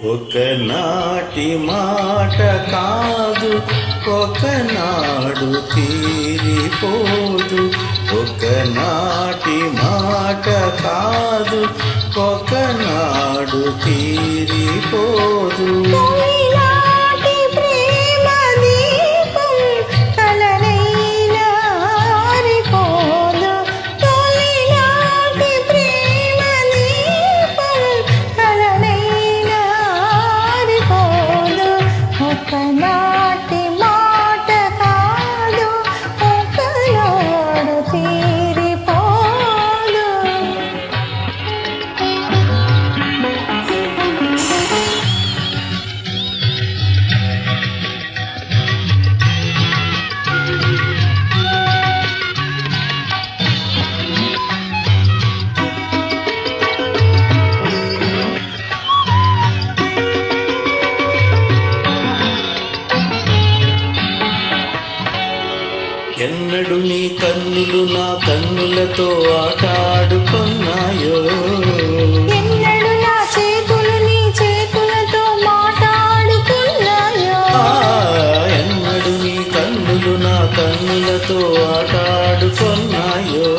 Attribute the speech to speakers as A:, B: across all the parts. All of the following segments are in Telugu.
A: ఒకనాటి మాట కాదు, ఒకనాడు తీరిపోదు. ఒకనాటి మాట కాదు, ఒకనాడు తీరిపోదు. ఎన్నడు నీ కన్నులు నా కన్నులతో ఆటాడుకున్నాయో,
B: ఎన్నడు నా చేతులు నీ చేతులతో మాట్లాడుకున్నాయో.
A: ఎన్నడు నీ కన్నులు నా కన్నులతో ఆటాడుకున్నాయో,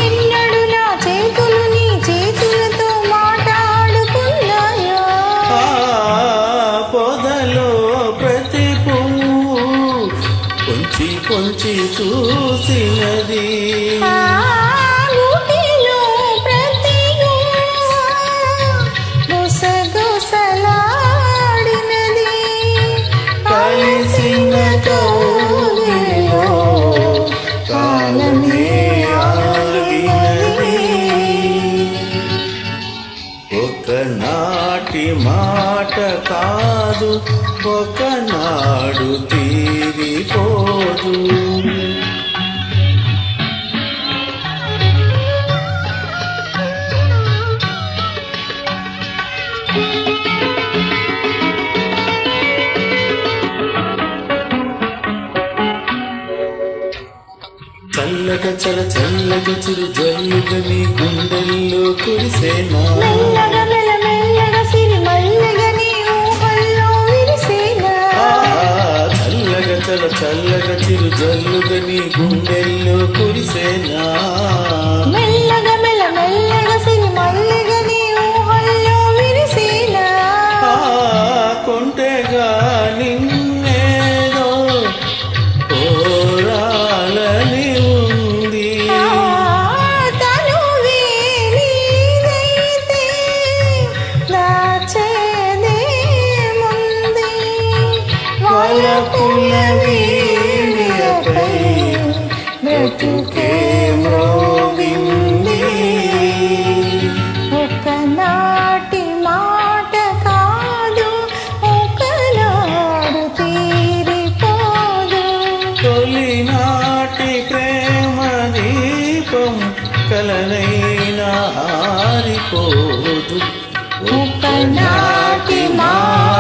B: ఎన్నడు నా చేతులు నీ చేతులతో మాట్లాడుకున్నాయో.
A: పొదలో ప్రతి పువ్వు కొంచి కొంచి చూసినది,
B: ప్రతి గుసగుసలాడినది.
A: కలిసిన కౌగిలిలో కాలమే ఆగినది. ఒకనాటి మాట కాదు, ఒకనాడు తీరిపోదు. చల్లగా చల్లగా చిరు జల్లుగా నీ గుండెల్లో కురిసేనా, చల్లగా చిరు జల్లుగా నీ గుండెల్లో కురిసేనా.
B: మెల్లగా మెల్లగా సిరి మల్లెగా నీ ఊహల్లో విరిసేనా.
A: కొంటెగా నిన్నేదో కోరాలని ఉంది,
B: తను నీదైతే దాచేదేముంది.
A: వలపుల వీణపై బ్రతుకే మ్రోగింది.
B: ఒకనాటి మాట కాదు, ఒకనాడు తీరిపోదు.
A: తొలినాటి ప్రేమ దీపం కలనైనా హారిపోదు.
B: ఒకనాటి మాట